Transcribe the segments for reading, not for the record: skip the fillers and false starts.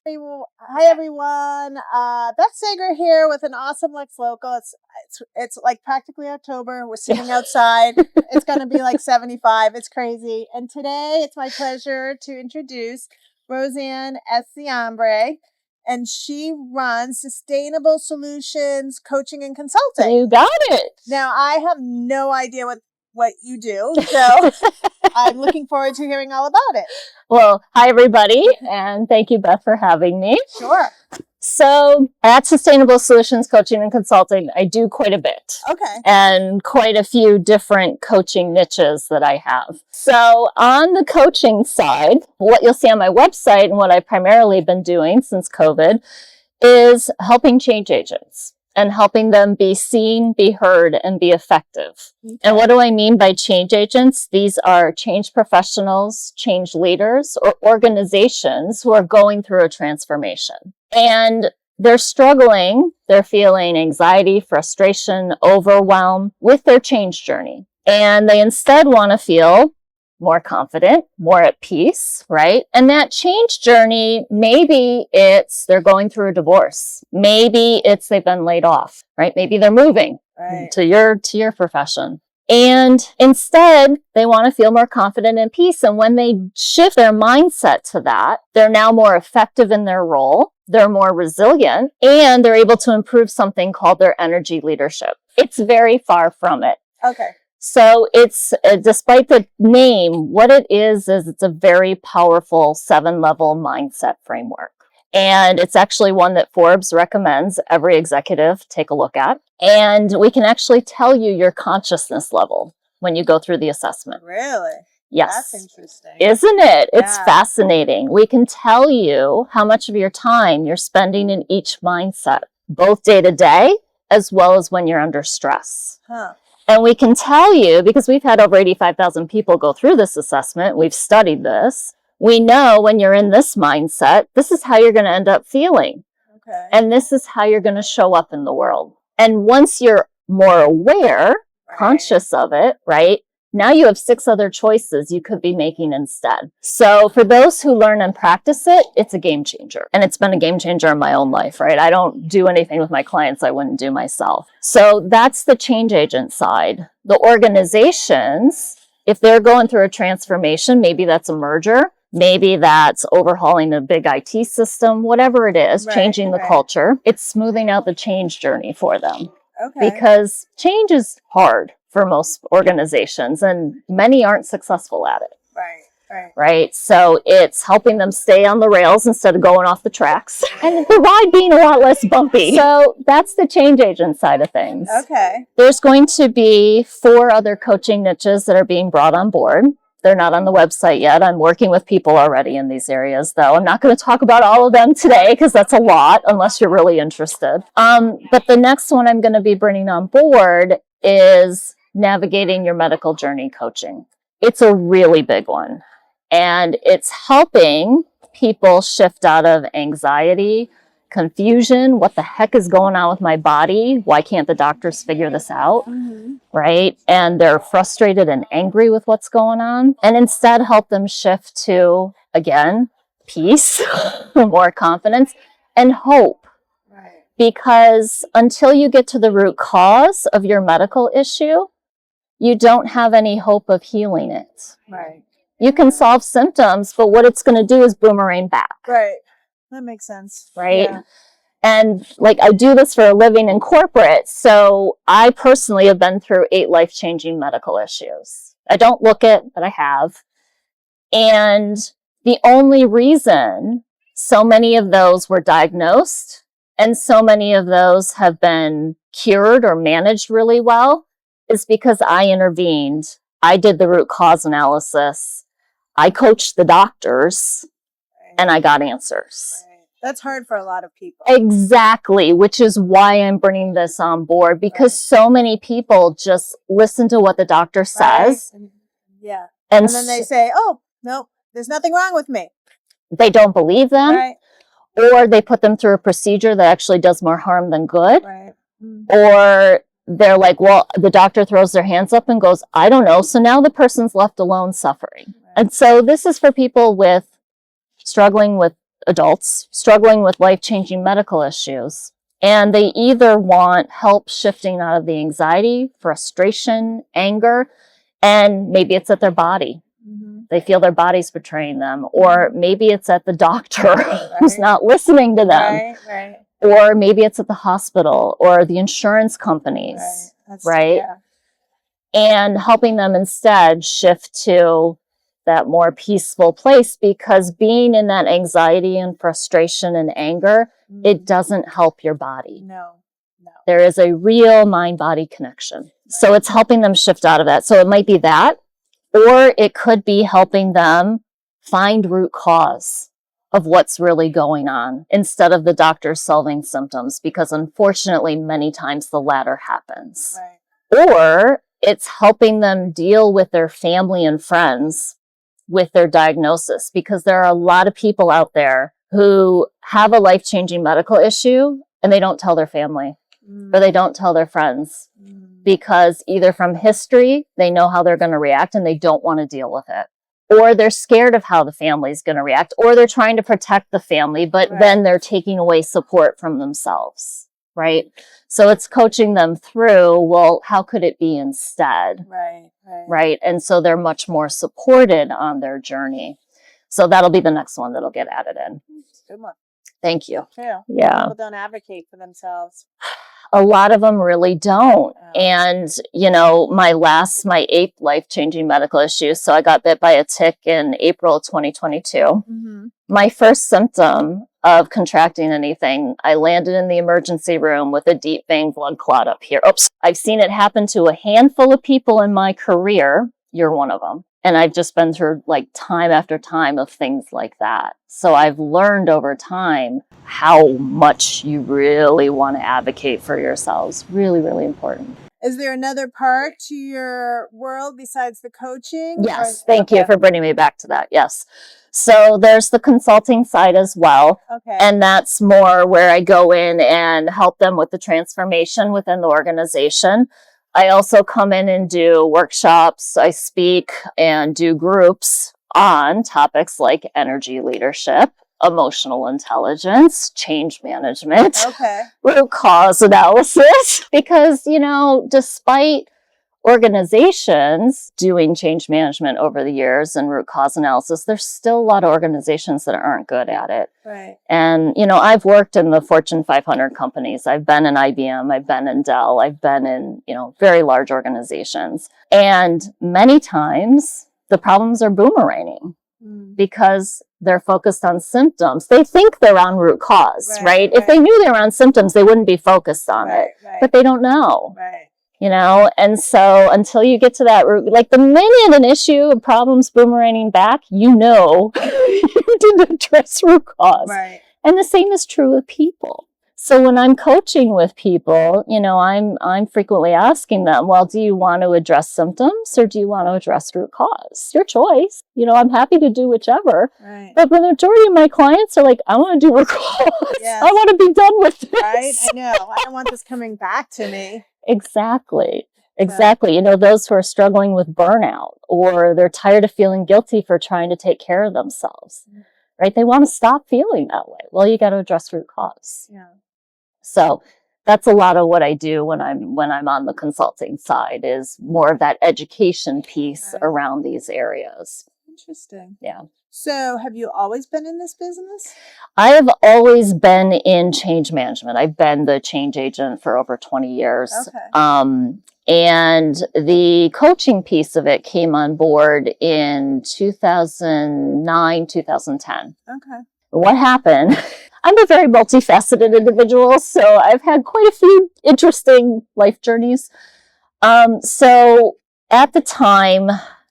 Hi everyone. Beth Sager here with an awesome Lex Local. It's like practically October. We're sitting outside. It's going to be like 75. It's crazy. And today it's my pleasure to introduce Rosanne Essiambre, and she runs Sustainable Solutions Coaching and Consulting. You got it. Now I have no idea what you do, so I'm looking forward to hearing all about it. Well, hi everybody, and thank you, Beth, for having me. Sure. So at Sustainable Solutions Coaching and Consulting, I do quite a bit. Okay. And quite a few different coaching niches that I have. So on the coaching side, what you'll see on my website and what I've primarily been doing since COVID is helping change agents and helping them be seen, be heard, and be effective. Okay. And what do I mean by change agents? These are change professionals, change leaders, or organizations who are going through a transformation. And they're struggling, they're feeling anxiety, frustration, overwhelm with their change journey. And they instead want to feel more confident, more at peace, right? And that change journey, maybe it's they're going through a divorce. Maybe it's they've been laid off, right? Maybe they're moving to your profession. And instead, they want to feel more confident and peace. And when they shift their mindset to that, they're now more effective in their role. They're more resilient, and they're able to improve something called their energy leadership. It's very far from it. Okay. So it's, despite the name, what it is it's a very powerful 7-level mindset framework. And it's actually one that Forbes recommends every executive take a look at. And we can actually tell you your consciousness level when you go through the assessment. Really? Yes. That's interesting. Isn't it? Yeah. It's fascinating. We can tell you how much of your time you're spending in each mindset, both day to day, as well as when you're under stress. Huh. And we can tell you, because we've had over 85,000 people go through this assessment, we've studied this, we know when you're in this mindset, this is how you're going to end up feeling. Okay. And this is how you're going to show up in the world. And once you're more aware, conscious of it, right? Now you have 6 other choices you could be making instead. So for those who learn and practice it, it's a game changer. And it's been a game changer in my own life, right? I don't do anything with my clients I wouldn't do myself. So that's the change agent side. The organizations, if they're going through a transformation, maybe that's a merger, maybe that's overhauling a big IT system, whatever it is, changing the culture, it's smoothing out the change journey for them. Okay. Because change is hard for most organizations, and many aren't successful at it. Right. So it's helping them stay on the rails instead of going off the tracks, and the ride being a lot less bumpy. So that's the change agent side of things. Okay. There's going to be 4 other coaching niches that are being brought on board. They're not on the website yet. I'm working with people already in these areas, though. I'm not going to talk about all of them today because that's a lot, unless you're really interested. But the next one I'm going to be bringing on board is navigating your medical journey coaching. It's a really big one. And it's helping people shift out of anxiety, confusion. What the heck is going on with my body? Why can't the doctors figure this out? Mm-hmm. Right? And they're frustrated and angry with what's going on. And instead help them shift to, again, peace, more confidence, and hope. Right. Because until you get to the root cause of your medical issue, you don't have any hope of healing it. Right. You can solve symptoms, but what it's going to do is boomerang back. Right. That makes sense. Right? Yeah. And like I do this for a living in corporate, so I personally have been through 8 life-changing medical issues. I don't look it, but I have. And the only reason so many of those were diagnosed and so many of those have been cured or managed really well is because I intervened. I did the root cause analysis. I coached the doctors, and I got answers. Right. That's hard for a lot of people. Exactly, which is why I'm bringing this on board, because so many people just listen to what the doctor says. Right. Yeah. And then they say, oh, no, there's nothing wrong with me. They don't believe them. Right. Or they put them through a procedure that actually does more harm than good. Right. Mm-hmm. Or they're like, well, the doctor throws their hands up and goes, I don't know. So now the person's left alone suffering. Right. And so this is for people with struggling with adults struggling with life-changing medical issues. And they either want help shifting out of the anxiety, frustration, anger, and maybe it's at their body. They feel their body's betraying them, or maybe it's at the doctor who's not listening to them, or maybe it's at the hospital or the insurance companies, right? Yeah. And helping them instead shift to that more peaceful place, because being in that anxiety and frustration and anger, it doesn't help your body. No. There is a real mind-body connection. So it's helping them shift out of that. So it might be that, or it could be helping them find root cause of what's really going on instead of the doctor solving symptoms, because unfortunately, many times the latter happens. Or it's helping them deal with their family and friends with their diagnosis, because there are a lot of people out there who have a life-changing medical issue and they don't tell their family or they don't tell their friends because either from history, they know how they're going to react and they don't want to deal with it, or they're scared of how the family's going to react, or they're trying to protect the family, but then they're taking away support from themselves, right? So it's coaching them through, well, how could it be instead? Right. And so they're much more supported on their journey. So that'll be the next one that'll get added in. Good one. Thank you. Yeah. People don't advocate for themselves. A lot of them really don't. And, you know, my 8th life-changing medical issue. So I got bit by a tick in April 2022. My first symptom of contracting anything, I landed in the emergency room with a deep vein blood clot up here. Oops. I've seen it happen to a handful of people in my career. You're one of them. And I've just been through like time after time of things like that. So I've learned over time how much you really want to advocate for yourselves. Really, really important. Is there another part to your world besides the coaching? Yes. Thank you for bringing me back to that. Yes. So there's the consulting side as well. And that's more where I go in and help them with the transformation within the organization. I also come in and do workshops. I speak and do groups on topics like energy leadership, emotional intelligence, change management, root cause analysis. Because, you know, despite organizations doing change management over the years and root cause analysis, there's still a lot of organizations that aren't good at it. And, you know, I've worked in the Fortune 500 companies. I've been in IBM, I've been in Dell, I've been in, you know, very large organizations. And many times the problems are boomeranging because they're focused on symptoms. They think they're on root cause, right? If they knew they were on symptoms, they wouldn't be focused on it, but they don't know. You know, and so until you get to that root, like the minute an issue, a problem's boomeranging back, you know, you didn't address root cause. And the same is true with people. So when I'm coaching with people, you know, I'm frequently asking them, well, do you want to address symptoms or do you want to address root cause? Your choice. You know, I'm happy to do whichever. But the majority of my clients are like, I want to do root cause. I want to be done with this. I know. I don't want this coming back to me. Exactly. You know, those who are struggling with burnout, or they're tired of feeling guilty for trying to take care of themselves, right? They want to stop feeling that way. Well, you got to address root cause. So that's a lot of what I do when I'm on the consulting side, is more of that education piece around these areas. Interesting. Yeah. So have you always been in this business? I have always been in change management. I've been the change agent for over 20 years. And the coaching piece of it came on board in 2009, 2010. What happened? I'm a very multifaceted individual, so I've had quite a few interesting life journeys. So at the time,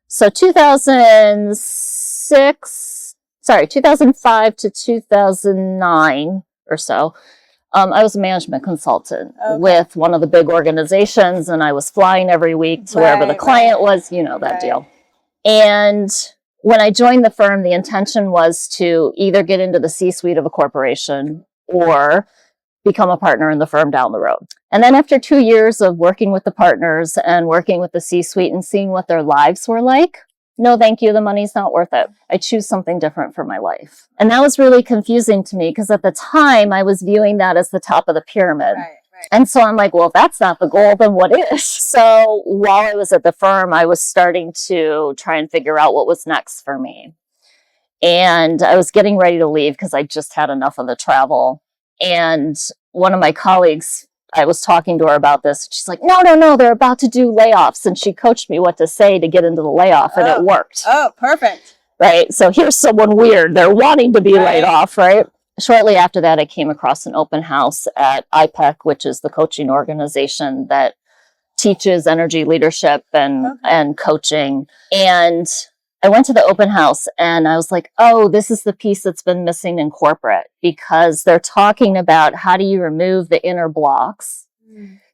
so 2005 to 2009 or so, I was a management consultant with one of the big organizations, and I was flying every week to wherever the client was, you know, that deal. And when I joined the firm, the intention was to either get into the C-suite of a corporation or become a partner in the firm down the road. And then after 2 years of working with the partners and working with the C-suite and seeing what their lives were like, no, thank you. The money's not worth it. I choose something different for my life. And that was really confusing to me because at the time I was viewing that as the top of the pyramid. Right. And so I'm like, well, if that's not the goal, then what is? So while I was at the firm, I was starting to try and figure out what was next for me. And I was getting ready to leave because I just had enough of the travel. And one of my colleagues, I was talking to her about this. She's like, no, they're about to do layoffs. And she coached me what to say to get into the layoff, and it worked. Oh, perfect. Right? So here's someone weird. They're wanting to be laid off, right? Shortly after that, I came across an open house at IPEC, which is the coaching organization that teaches energy leadership and coaching. And I went to the open house and I was like, oh, this is the piece that's been missing in corporate, because they're talking about how do you remove the inner blocks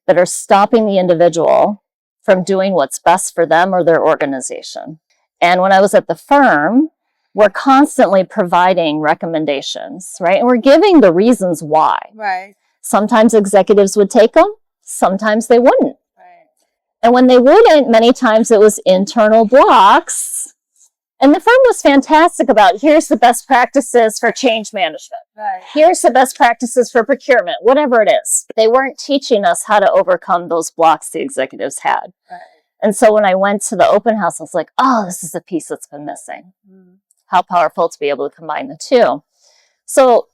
that are stopping the individual from doing what's best for them or their organization. And when I was at the firm, we're constantly providing recommendations, right? And we're giving the reasons why. Right. Sometimes executives would take them, sometimes they wouldn't. Right. And when they wouldn't, many times it was internal blocks. And the firm was fantastic about, here's the best practices for change management. Right. Here's the best practices for procurement, whatever it is. They weren't teaching us how to overcome those blocks the executives had. Right. And so when I went to the open house, I was like, oh, this is the piece that's been missing. How powerful to be able to combine the two. So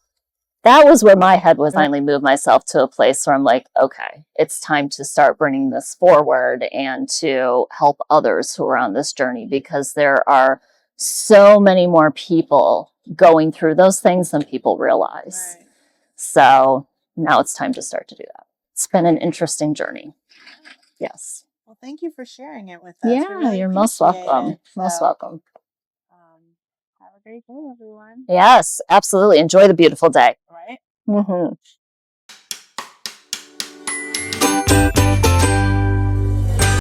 that was where my head was. Finally moved myself to a place where I'm like, okay, it's time to start bringing this forward and to help others who are on this journey, because there are so many more people going through those things than people realize. Right. So now it's time to start to do that. It's been an interesting journey. Yes. Well, thank you for sharing it with us. Yeah, really, you're most welcome. Most welcome. Have a great day, everyone. Yes, absolutely. Enjoy the beautiful day. Right. Mm-hmm.